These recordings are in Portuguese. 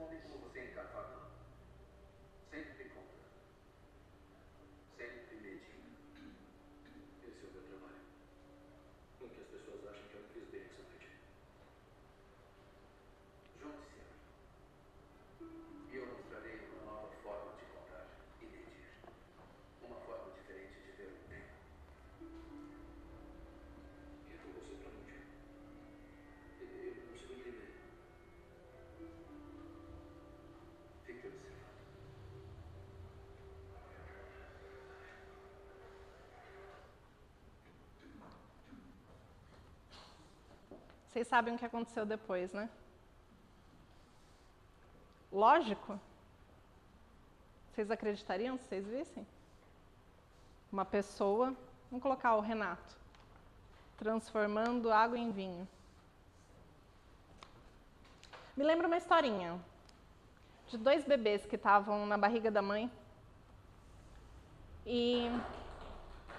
Homem como você encarnar, não. Sempre contra. Sempre medida. Esse é o meu trabalho. Não que as pessoas achem que eu não fiz bem essa noite. Junte-se a mim. E eu mostrarei uma nova forma de contar e medir. Uma forma diferente de ver o tempo. E com você pra onde? Eu não consigo entender. Fique observando. Vocês sabem o que aconteceu depois, né? Lógico. Vocês acreditariam se vocês vissem? Uma pessoa, vamos colocar o Renato, transformando água em vinho. Me lembra uma historinha de 2 bebês que estavam na barriga da mãe e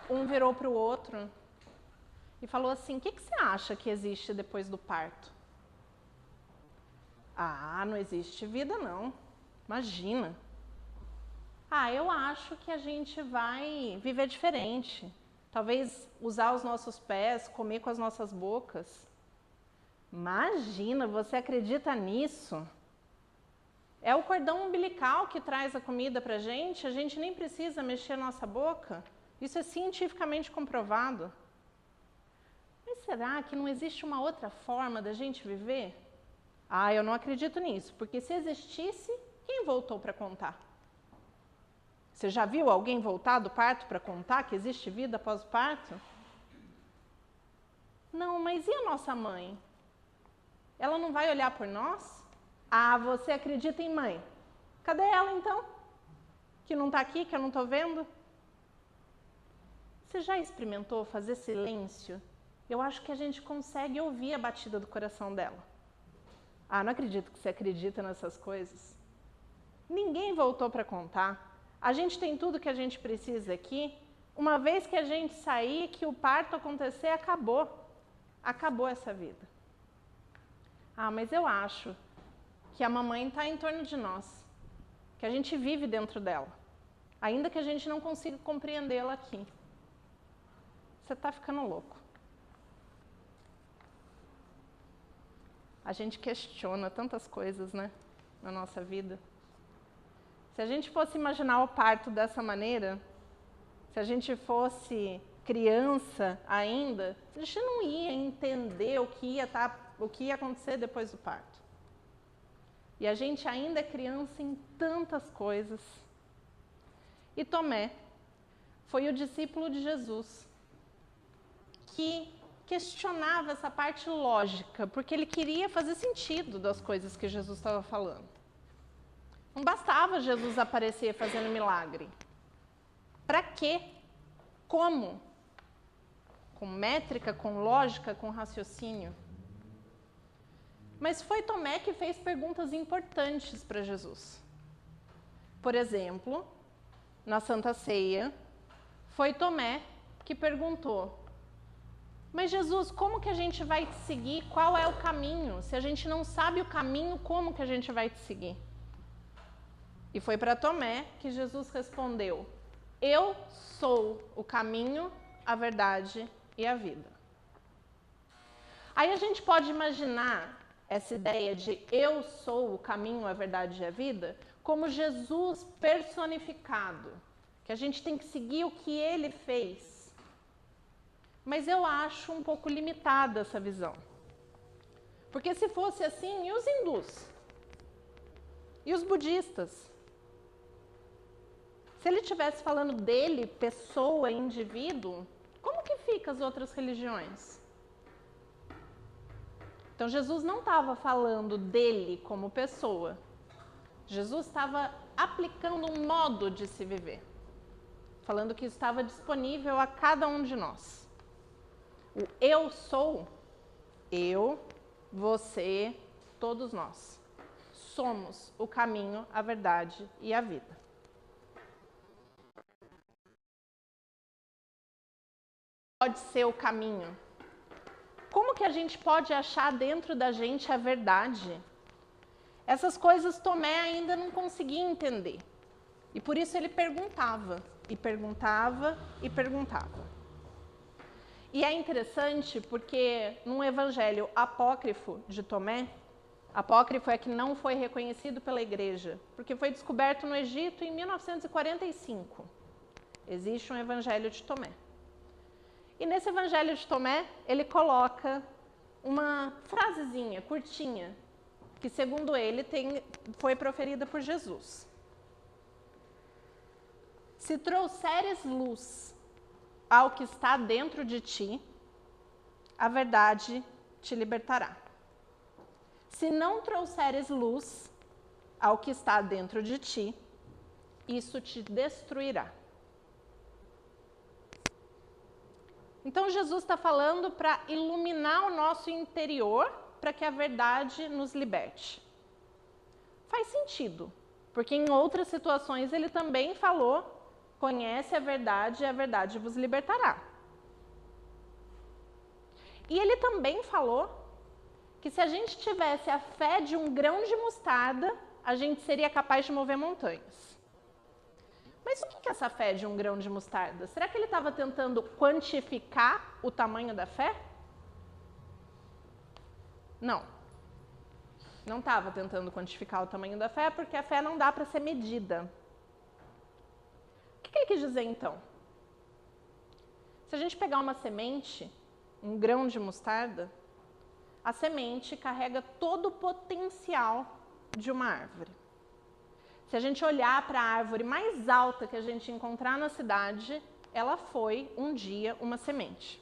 um virou para o outro e falou assim: o que você acha que existe depois do parto? Ah, não existe vida não, imagina. Ah, eu acho que a gente vai viver diferente. Talvez usar os nossos pés, comer com as nossas bocas. Imagina, você acredita nisso? É o cordão umbilical que traz a comida pra gente, a gente nem precisa mexer a nossa boca. Isso é cientificamente comprovado. Mas será que não existe uma outra forma da gente viver? Ah, eu não acredito nisso, porque se existisse, quem voltou para contar? Você já viu alguém voltar do parto para contar que existe vida após o parto? Não, mas e a nossa mãe? Ela não vai olhar por nós? Ah, você acredita em mãe? Cadê ela então? Que não está aqui, que eu não estou vendo? Você já experimentou fazer silêncio? Eu acho que a gente consegue ouvir a batida do coração dela. Ah, não acredito que você acredita nessas coisas. Ninguém voltou para contar. A gente tem tudo que a gente precisa aqui. Uma vez que a gente sair, que o parto acontecer, acabou. Acabou essa vida. Ah, mas eu acho que a mamãe está em torno de nós. Que a gente vive dentro dela. Ainda que a gente não consiga compreendê-la aqui. Você está ficando louco. A gente questiona tantas coisas, né, na nossa vida. Se a gente fosse imaginar o parto dessa maneira, se a gente fosse criança ainda, a gente não ia entender o que ia acontecer depois do parto. E a gente ainda é criança em tantas coisas. E Tomé foi o discípulo de Jesus que questionava essa parte lógica, porque ele queria fazer sentido das coisas que Jesus estava falando. Não bastava Jesus aparecer fazendo milagre. Para quê? Como? Com métrica, com lógica, com raciocínio. Mas foi Tomé que fez perguntas importantes para Jesus. Por exemplo, na Santa Ceia, foi Tomé que perguntou: mas Jesus, como que a gente vai te seguir? Qual é o caminho? Se a gente não sabe o caminho, como que a gente vai te seguir? E foi para Tomé que Jesus respondeu: eu sou o caminho, a verdade e a vida. Aí a gente pode imaginar essa ideia de eu sou o caminho, a verdade e a vida como Jesus personificado, que a gente tem que seguir o que ele fez. Mas eu acho um pouco limitada essa visão. Porque se fosse assim, e os hindus? E os budistas? Se ele estivesse falando dele, pessoa, indivíduo, como que fica as outras religiões? Então Jesus não estava falando dele como pessoa. Jesus estava aplicando um modo de se viver. Falando que estava disponível a cada um de nós. O eu sou, eu, você, todos nós. Somos o caminho, a verdade e a vida. Pode ser o caminho. Como que a gente pode achar dentro da gente a verdade? Essas coisas Tomé ainda não conseguia entender. E por isso ele perguntava, e perguntava, e perguntava. E é interessante porque num evangelho apócrifo de Tomé, apócrifo é que não foi reconhecido pela igreja, porque foi descoberto no Egito em 1945. Existe um evangelho de Tomé. E nesse evangelho de Tomé, ele coloca uma frasezinha curtinha, que segundo ele foi proferida por Jesus. Se trouxeres luz ao que está dentro de ti, a verdade te libertará. Se não trouxeres luz ao que está dentro de ti, isso te destruirá. Então Jesus está falando para iluminar o nosso interior, para que a verdade nos liberte. Faz sentido, porque em outras situações ele também falou: conhece a verdade e a verdade vos libertará. E ele também falou que se a gente tivesse a fé de um grão de mostarda, a gente seria capaz de mover montanhas. Mas o que é essa fé de um grão de mostarda? Será que ele estava tentando quantificar o tamanho da fé? Não. Não estava tentando quantificar o tamanho da fé, porque a fé não dá para ser medida. O que ele quis dizer então? Se a gente pegar uma semente, um grão de mostarda, a semente carrega todo o potencial de uma árvore. Se a gente olhar para a árvore mais alta que a gente encontrar na cidade, ela foi um dia uma semente.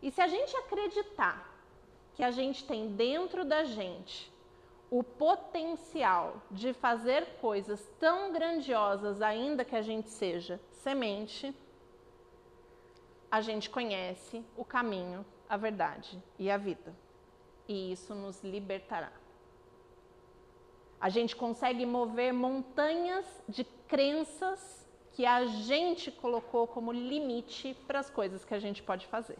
E se a gente acreditar que a gente tem dentro da gente o potencial de fazer coisas tão grandiosas, ainda que a gente seja semente, a gente conhece o caminho, a verdade e a vida. E isso nos libertará. A gente consegue mover montanhas de crenças que a gente colocou como limite para as coisas que a gente pode fazer.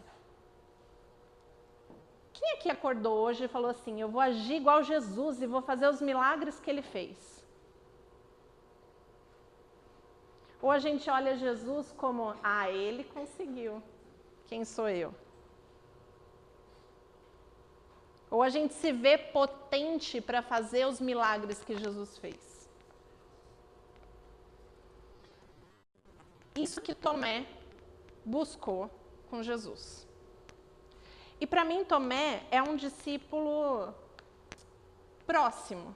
Quem aqui acordou hoje e falou assim: eu vou agir igual Jesus e vou fazer os milagres que ele fez? Ou a gente olha Jesus como: ele conseguiu, quem sou eu? Ou a gente se vê potente para fazer os milagres que Jesus fez? Isso que Tomé buscou com Jesus. E para mim, Tomé é um discípulo próximo,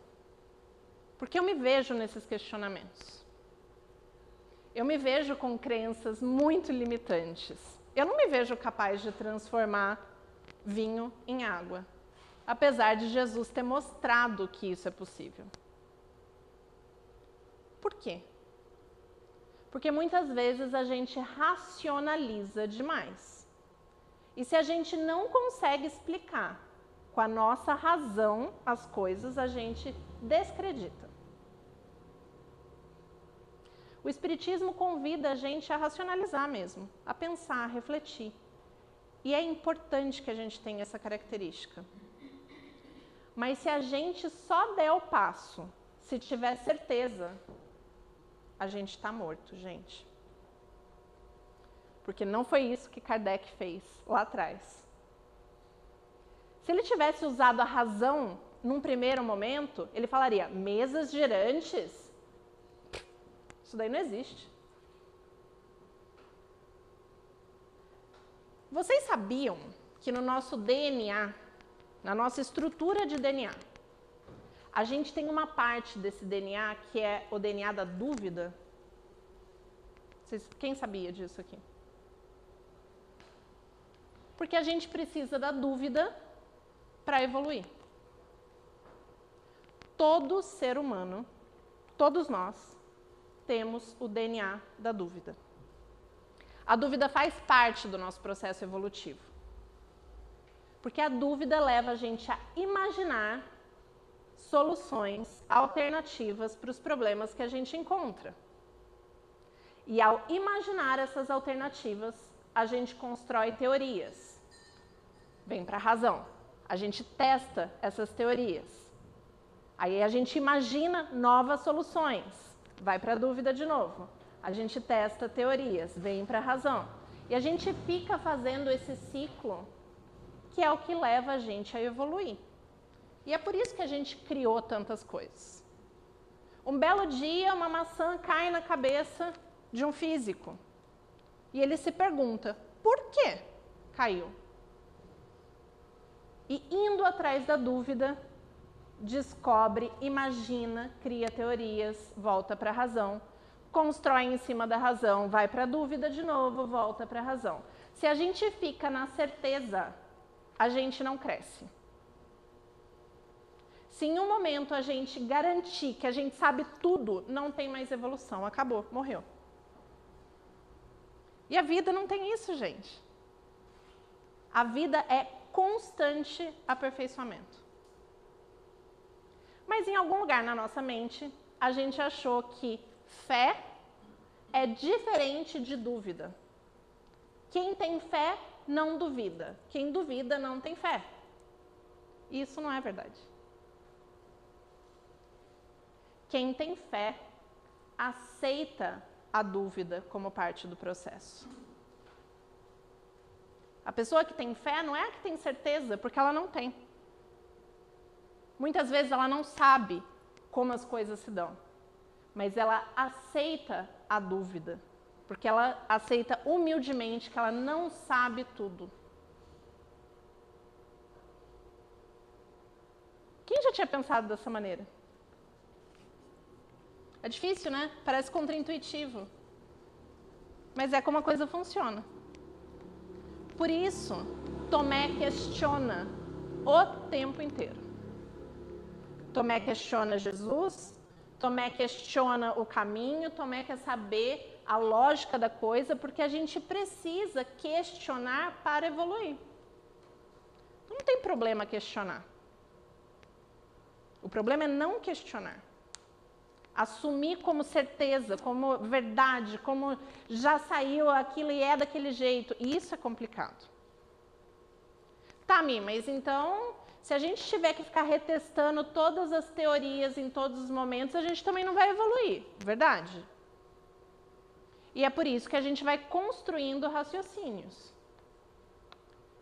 porque eu me vejo nesses questionamentos. Eu me vejo com crenças muito limitantes. Eu não me vejo capaz de transformar vinho em água, apesar de Jesus ter mostrado que isso é possível. Por quê? Porque muitas vezes a gente racionaliza demais. E se a gente não consegue explicar com a nossa razão as coisas, a gente descredita. O Espiritismo convida a gente a racionalizar mesmo, a pensar, a refletir. E é importante que a gente tenha essa característica. Mas se a gente só der o passo, se tiver certeza, a gente está morto, gente. Porque não foi isso que Kardec fez lá atrás. Se ele tivesse usado a razão num primeiro momento, ele falaria: mesas girantes? Isso daí não existe. Vocês sabiam que no nosso DNA, na nossa estrutura de DNA, a gente tem uma parte desse DNA que é o DNA da dúvida? Quem sabia disso aqui? Porque a gente precisa da dúvida para evoluir. Todo ser humano, todos nós, temos o DNA da dúvida. A dúvida faz parte do nosso processo evolutivo. Porque a dúvida leva a gente a imaginar soluções alternativas para os problemas que a gente encontra. E ao imaginar essas alternativas, a gente constrói teorias. Vem para a razão. A gente testa essas teorias. Aí a gente imagina novas soluções, vai para a dúvida de novo. A gente testa teorias, vem para a razão. E a gente fica fazendo esse ciclo que é o que leva a gente a evoluir. E é por isso que a gente criou tantas coisas. Um belo dia, uma maçã cai na cabeça de um físico. E ele se pergunta, por que caiu? E indo atrás da dúvida, descobre, imagina, cria teorias, volta para a razão, constrói em cima da razão, vai para a dúvida de novo, volta para a razão. Se a gente fica na certeza, a gente não cresce. Se em um momento a gente garantir que a gente sabe tudo, não tem mais evolução, acabou, morreu. E a vida não tem isso, gente. A vida é constante aperfeiçoamento. Mas em algum lugar na nossa mente, a gente achou que fé é diferente de dúvida. Quem tem fé não duvida. Quem duvida não tem fé. Isso não é verdade. Quem tem fé aceita a dúvida como parte do processo. A pessoa que tem fé não é a que tem certeza, porque ela não tem. Muitas vezes ela não sabe como as coisas se dão, mas ela aceita a dúvida, porque ela aceita humildemente que ela não sabe tudo. Quem já tinha pensado dessa maneira? É difícil, né? Parece contraintuitivo. Mas é como a coisa funciona. Por isso, Tomé questiona o tempo inteiro. Tomé questiona Jesus, Tomé questiona o caminho, Tomé quer saber a lógica da coisa, porque a gente precisa questionar para evoluir. Não tem problema questionar. O problema é não questionar. Assumir como certeza, como verdade, como já saiu aquilo e é daquele jeito. Isso é complicado. Tá, Mi, mas então, se a gente tiver que ficar retestando todas as teorias em todos os momentos, a gente também não vai evoluir, verdade? E é por isso que a gente vai construindo raciocínios.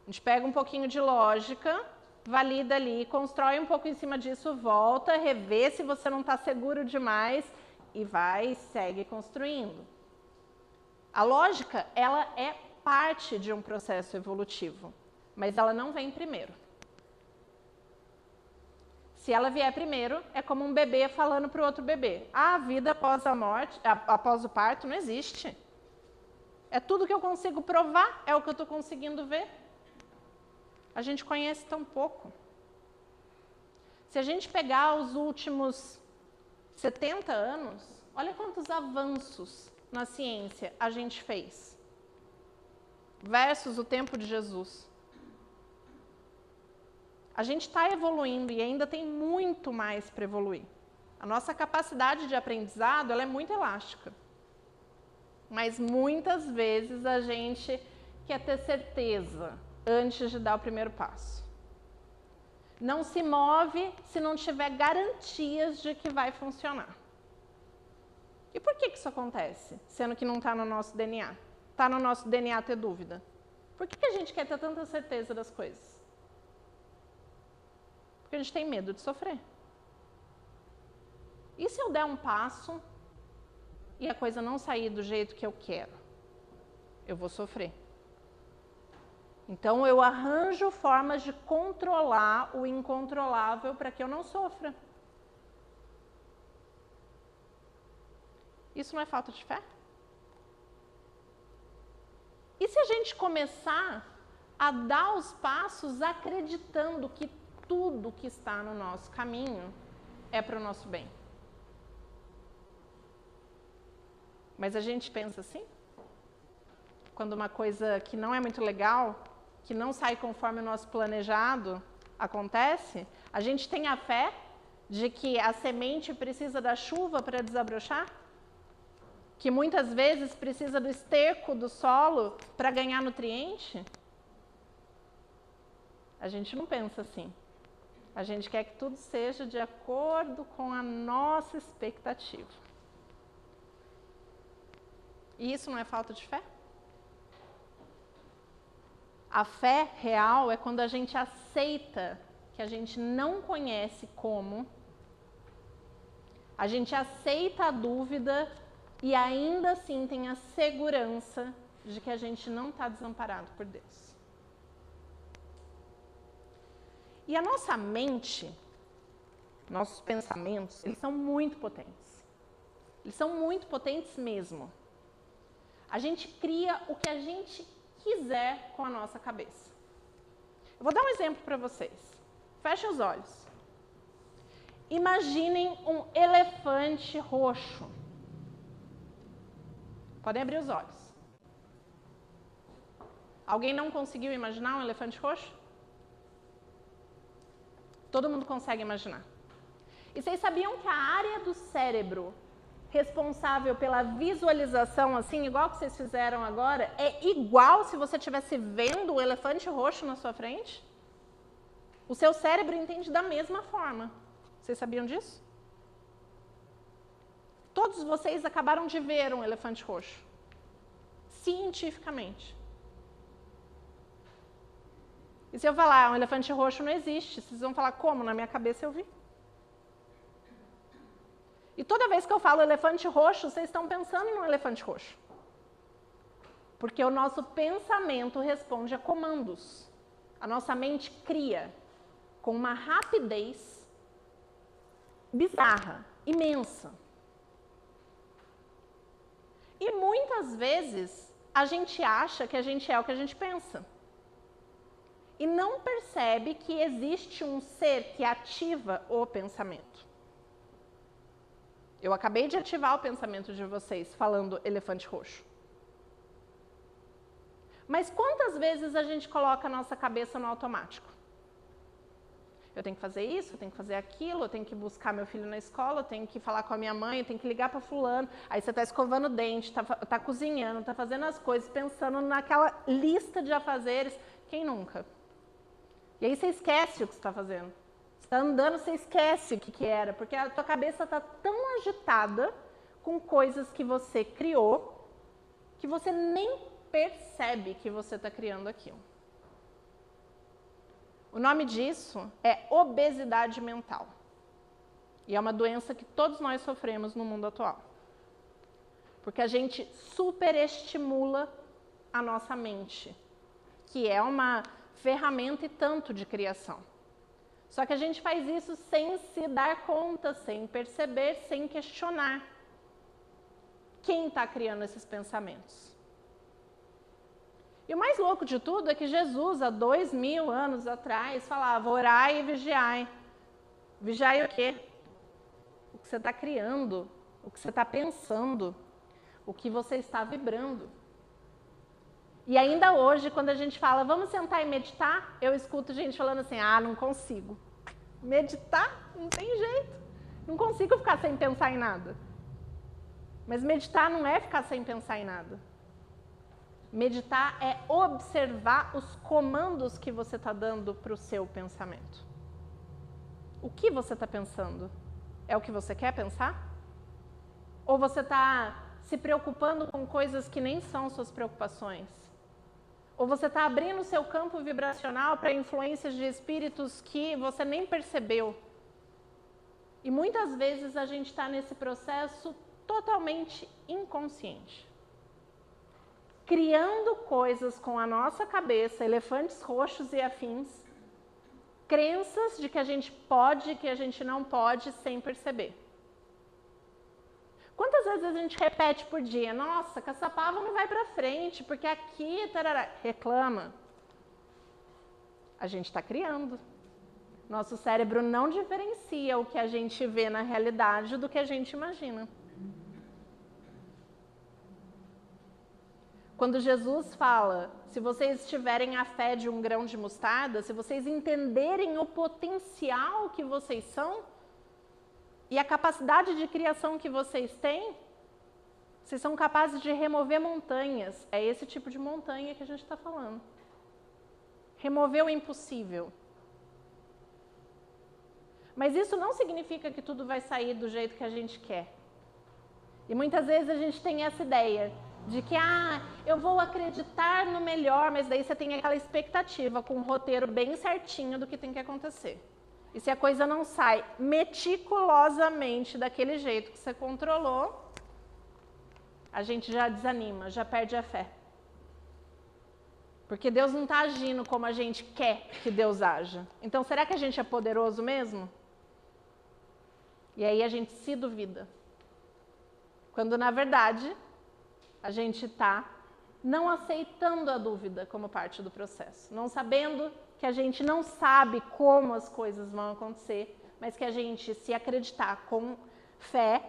A gente pega um pouquinho de lógica, valida ali, constrói um pouco em cima disso, volta, revê se você não está seguro demais e vai e segue construindo. A lógica, ela é parte de um processo evolutivo, mas ela não vem primeiro. Se ela vier primeiro, é como um bebê falando para o outro bebê. A vida após a morte, após o parto, não existe. É tudo que eu consigo provar, é o que eu estou conseguindo ver. A gente conhece tão pouco. Se a gente pegar os últimos 70 anos, olha quantos avanços na ciência a gente fez. Versus o tempo de Jesus. A gente está evoluindo e ainda tem muito mais para evoluir. A nossa capacidade de aprendizado ela é muito elástica. Mas muitas vezes a gente quer ter certeza antes de dar o primeiro passo. Não se move se não tiver garantias de que vai funcionar. E por que isso acontece, sendo que não está no nosso DNA? Está no nosso DNA ter dúvida. Por que a gente quer ter tanta certeza das coisas? Porque a gente tem medo de sofrer. E se eu der um passo e a coisa não sair do jeito que eu quero? Eu vou sofrer. Então, eu arranjo formas de controlar o incontrolável para que eu não sofra. Isso não é falta de fé? E se a gente começar a dar os passos acreditando que tudo que está no nosso caminho é para o nosso bem? Mas a gente pensa assim? Quando uma coisa que não é muito legal, que não sai conforme o nosso planejado acontece, a gente tem a fé de que a semente precisa da chuva para desabrochar? Que muitas vezes precisa do esterco do solo para ganhar nutriente? A gente não pensa assim. A gente quer que tudo seja de acordo com a nossa expectativa. E isso não é falta de fé? A fé real é quando a gente aceita que a gente não conhece como, a gente aceita a dúvida e ainda assim tem a segurança de que a gente não está desamparado por Deus. E a nossa mente, nossos pensamentos, eles são muito potentes. Eles são muito potentes mesmo. A gente cria o que a gente quiser com a nossa cabeça. Eu vou dar um exemplo para vocês. Fechem os olhos. Imaginem um elefante roxo. Podem abrir os olhos. Alguém não conseguiu imaginar um elefante roxo? Todo mundo consegue imaginar. E vocês sabiam que a área do cérebro responsável pela visualização, assim, igual que vocês fizeram agora, é igual se você estivesse vendo o elefante roxo na sua frente? O seu cérebro entende da mesma forma. Vocês sabiam disso? Todos vocês acabaram de ver um elefante roxo. Cientificamente. E se eu falar, um elefante roxo não existe, vocês vão falar, como? Na minha cabeça eu vi. E toda vez que eu falo elefante roxo, vocês estão pensando em um elefante roxo. Porque o nosso pensamento responde a comandos. A nossa mente cria com uma rapidez bizarra, imensa. E muitas vezes a gente acha que a gente é o que a gente pensa. E não percebe que existe um ser que ativa o pensamento. Eu acabei de ativar o pensamento de vocês falando elefante roxo. Mas quantas vezes a gente coloca a nossa cabeça no automático? Eu tenho que fazer isso, eu tenho que fazer aquilo, eu tenho que buscar meu filho na escola, eu tenho que falar com a minha mãe, eu tenho que ligar para fulano. Aí você está escovando o dente, tá cozinhando, está fazendo as coisas, pensando naquela lista de afazeres. Quem nunca? E aí você esquece o que você está fazendo. Você está andando, você esquece o que era, porque a tua cabeça está tão agitada com coisas que você criou, que você nem percebe que você está criando aquilo. O nome disso é obesidade mental. E é uma doença que todos nós sofremos no mundo atual. Porque a gente superestimula a nossa mente, que é uma ferramenta e tanto de criação. Só que a gente faz isso sem se dar conta, sem perceber, sem questionar. Quem está criando esses pensamentos? E o mais louco de tudo é que Jesus, há 2000 anos atrás, falava, orai e vigiai. Vigiai o quê? O que você está criando, o que você está pensando, o que você está vibrando. E ainda hoje, quando a gente fala, vamos sentar e meditar, eu escuto gente falando assim, não consigo. Meditar? Não tem jeito. Não consigo ficar sem pensar em nada. Mas meditar não é ficar sem pensar em nada. Meditar é observar os comandos que você está dando para o seu pensamento. O que você está pensando? É o que você quer pensar? Ou você está se preocupando com coisas que nem são suas preocupações? Ou você está abrindo o seu campo vibracional para influências de espíritos que você nem percebeu? E muitas vezes a gente está nesse processo totalmente inconsciente. Criando coisas com a nossa cabeça, elefantes roxos e afins, crenças de que a gente pode, que a gente não pode, sem perceber. Quantas vezes a gente repete por dia? Nossa, Caçapava não vai para frente, porque aqui, tarará, reclama. A gente está criando. Nosso cérebro não diferencia o que a gente vê na realidade do que a gente imagina. Quando Jesus fala, se vocês tiverem a fé de um grão de mostarda, se vocês entenderem o potencial que vocês são e a capacidade de criação que vocês têm, vocês são capazes de remover montanhas. É esse tipo de montanha que a gente está falando. Remover o impossível. Mas isso não significa que tudo vai sair do jeito que a gente quer. E muitas vezes a gente tem essa ideia de que, eu vou acreditar no melhor, mas daí você tem aquela expectativa com um roteiro bem certinho do que tem que acontecer. E se a coisa não sai meticulosamente daquele jeito que você controlou, a gente já desanima, já perde a fé. Porque Deus não está agindo como a gente quer que Deus haja. Então, será que a gente é poderoso mesmo? E aí a gente se duvida. Quando, na verdade, a gente está não aceitando a dúvida como parte do processo. Não sabendo que a gente não sabe como as coisas vão acontecer, mas que a gente, se acreditar com fé,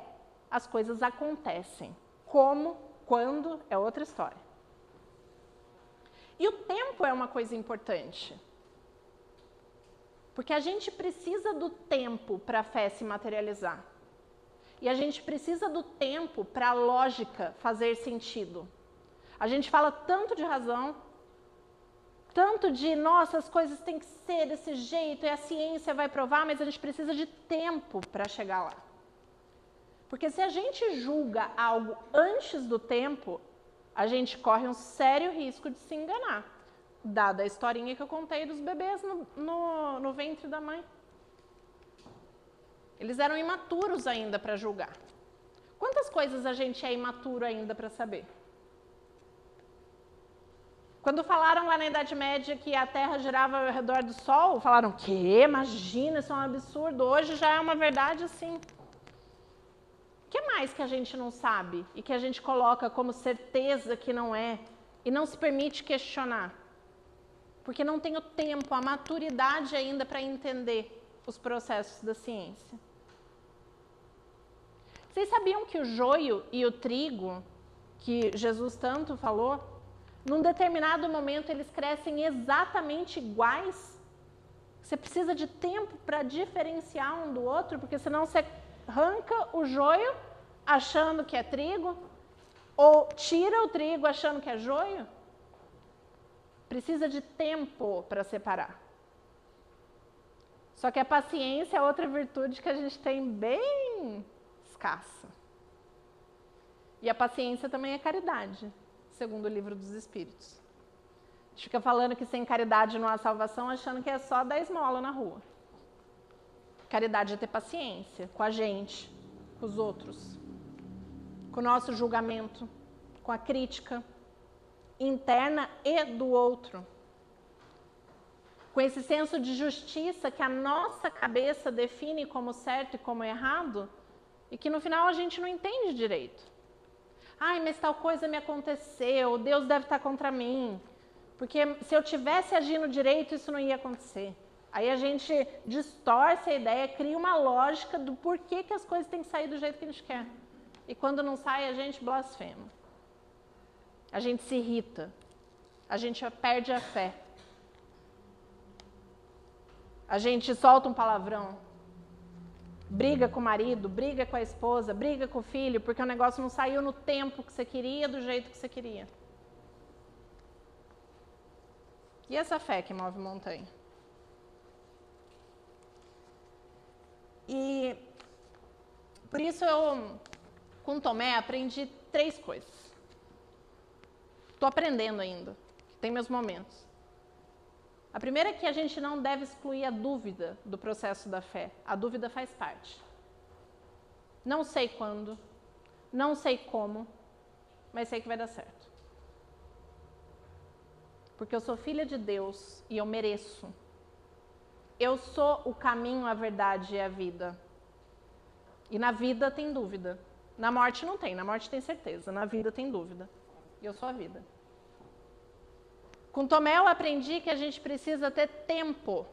as coisas acontecem. Como, quando, é outra história. E o tempo é uma coisa importante. Porque a gente precisa do tempo para a fé se materializar. E a gente precisa do tempo para a lógica fazer sentido. A gente fala tanto de razão, tanto de, nossa, as coisas têm que ser desse jeito, e a ciência vai provar, mas a gente precisa de tempo para chegar lá. Porque se a gente julga algo antes do tempo, a gente corre um sério risco de se enganar, dada a historinha que eu contei dos bebês no ventre da mãe. Eles eram imaturos ainda para julgar. Quantas coisas a gente é imaturo ainda para saber? Quando falaram lá na Idade Média que a Terra girava ao redor do Sol, falaram, que? Imagina, isso é um absurdo. Hoje já é uma verdade assim. O que mais que a gente não sabe e que a gente coloca como certeza que não é e não se permite questionar? Porque não tem o tempo, a maturidade ainda para entender os processos da ciência. Vocês sabiam que o joio e o trigo, que Jesus tanto falou, num determinado momento eles crescem exatamente iguais? Você precisa de tempo para diferenciar um do outro, porque senão você arranca o joio achando que é trigo, ou tira o trigo achando que é joio. Precisa de tempo para separar. Só que a paciência é outra virtude que a gente tem bem escassa. E a paciência também é caridade, segundo o Livro dos Espíritos. A gente fica falando que sem caridade não há salvação, achando que é só dar esmola na rua. Caridade é ter paciência com a gente, com os outros, com o nosso julgamento, com a crítica interna e do outro. Com esse senso de justiça que a nossa cabeça define como certo e como errado, e que no final a gente não entende direito. Ai, mas tal coisa me aconteceu, Deus deve estar contra mim, porque se eu tivesse agindo direito, isso não ia acontecer. Aí a gente distorce a ideia, cria uma lógica do porquê que as coisas têm que sair do jeito que a gente quer. E quando não sai, a gente blasfema. A gente se irrita. A gente perde a fé. A gente solta um palavrão. Briga com o marido, briga com a esposa, briga com o filho, porque o negócio não saiu no tempo que você queria, do jeito que você queria. E essa fé que move montanha? E por isso eu, com Tomé, aprendi 3 coisas. Estou aprendendo ainda, tem meus momentos. A primeira é que a gente não deve excluir a dúvida do processo da fé. A dúvida faz parte. Não sei quando, não sei como, mas sei que vai dar certo. Porque eu sou filha de Deus e eu mereço. Eu sou o caminho, a verdade e a vida. E na vida tem dúvida. Na morte não tem, na morte tem certeza. Na vida tem dúvida. E eu sou a vida. Com Tomé eu aprendi que a gente precisa ter tempo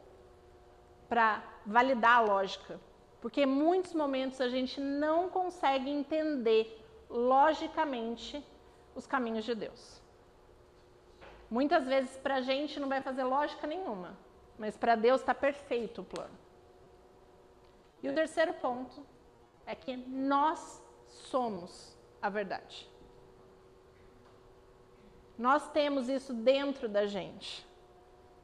para validar a lógica. Porque em muitos momentos a gente não consegue entender logicamente os caminhos de Deus. Muitas vezes para a gente não vai fazer lógica nenhuma. Mas para Deus está perfeito o plano. E o terceiro ponto é que nós somos a verdade. Nós temos isso dentro da gente.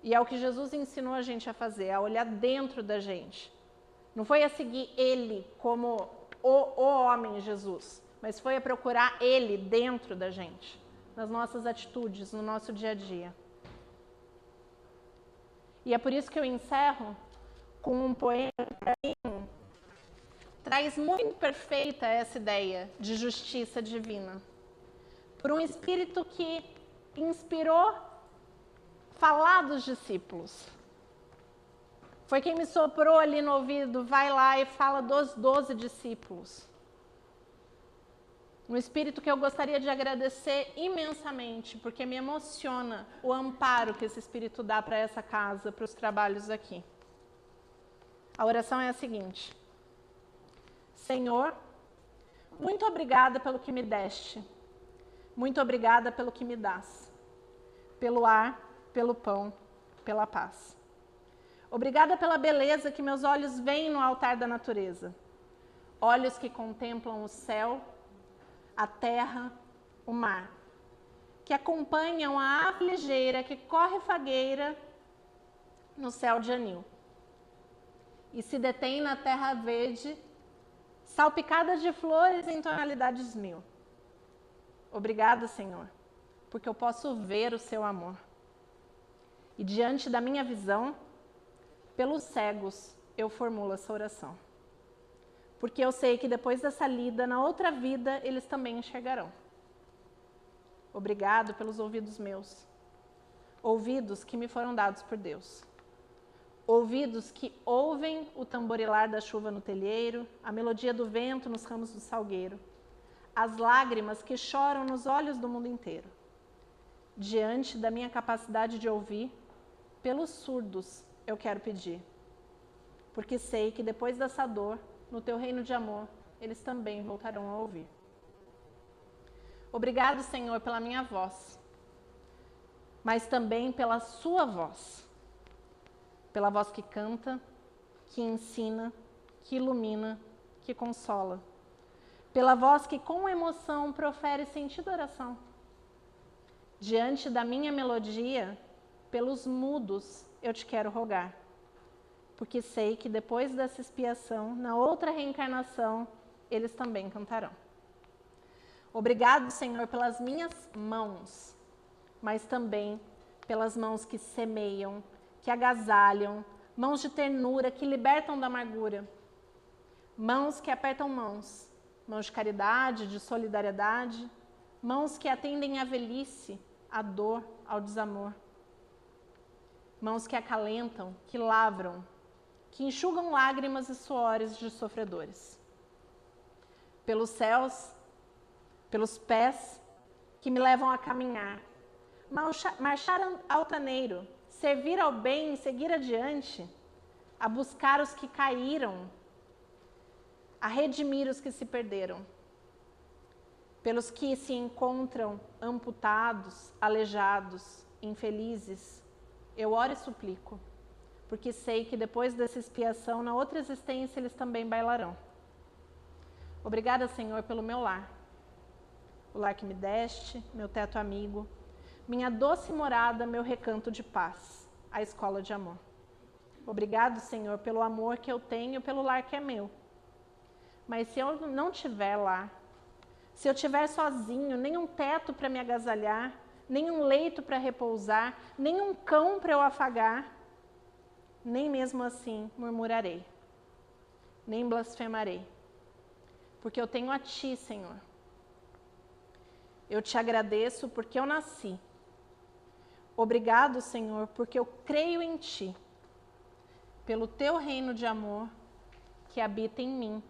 E é o que Jesus ensinou a gente a fazer, a olhar dentro da gente. Não foi a seguir ele como o homem Jesus, mas foi a procurar ele dentro da gente, nas nossas atitudes, no nosso dia a dia. E é por isso que eu encerro com um poema que para mim traz muito perfeita essa ideia de justiça divina. Por um espírito que inspirou falar dos discípulos. Foi quem me soprou ali no ouvido, vai lá e fala dos 12 discípulos. Um espírito que eu gostaria de agradecer imensamente, porque me emociona o amparo que esse espírito dá para essa casa, para os trabalhos aqui. A oração é a seguinte: Senhor, muito obrigada pelo que me deste. Muito obrigada pelo que me dás. Pelo ar, pelo pão, pela paz. Obrigada pela beleza que meus olhos veem no altar da natureza. Olhos que contemplam o céu, a terra, o mar. Que acompanham a ave ligeira que corre fagueira no céu de anil. E se detém na terra verde, salpicada de flores em tonalidades mil. Obrigada, Senhor, porque eu posso ver o seu amor. E diante da minha visão, pelos cegos, eu formulo essa oração. Porque eu sei que depois dessa lida, na outra vida, eles também enxergarão. Obrigado pelos ouvidos meus. Ouvidos que me foram dados por Deus. Ouvidos que ouvem o tamborilar da chuva no telheiro, a melodia do vento nos ramos do salgueiro, as lágrimas que choram nos olhos do mundo inteiro. Diante da minha capacidade de ouvir, pelos surdos eu quero pedir. Porque sei que depois dessa dor, no teu reino de amor, eles também voltarão a ouvir. Obrigado, Senhor, pela minha voz, mas também pela sua voz. Pela voz que canta, que ensina, que ilumina, que consola. Pela voz que com emoção profere sentido oração. Diante da minha melodia, pelos mudos eu te quero rogar. Porque sei que depois dessa expiação, na outra reencarnação, eles também cantarão. Obrigado, Senhor, pelas minhas mãos, mas também pelas mãos que semeiam, que agasalham, mãos de ternura, que libertam da amargura. Mãos que apertam mãos, mãos de caridade, de solidariedade, mãos que atendem à velhice, à dor, ao desamor. Mãos que acalentam, que lavram, que enxugam lágrimas e suores de sofredores. Pelos céus, pelos pés que me levam a caminhar, marchar altaneiro, servir ao bem e seguir adiante, a buscar os que caíram, a redimir os que se perderam. Pelos que se encontram amputados, aleijados, infelizes, eu oro e suplico, porque sei que depois dessa expiação, na outra existência, eles também bailarão. Obrigada, Senhor, pelo meu lar. O lar que me deste, meu teto amigo, minha doce morada, meu recanto de paz, a escola de amor. Obrigado, Senhor, pelo amor que eu tenho, pelo lar que é meu. Mas se eu não tiver lar, se eu estiver sozinho, nem um teto para me agasalhar, nem um leito para repousar, nem um cão para eu afagar, nem mesmo assim murmurarei, nem blasfemarei, porque eu tenho a Ti, Senhor. Eu te agradeço porque eu nasci. Obrigado, Senhor, porque eu creio em Ti, pelo Teu reino de amor que habita em mim,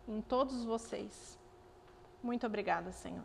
em todos vocês. Muito obrigada, Senhor.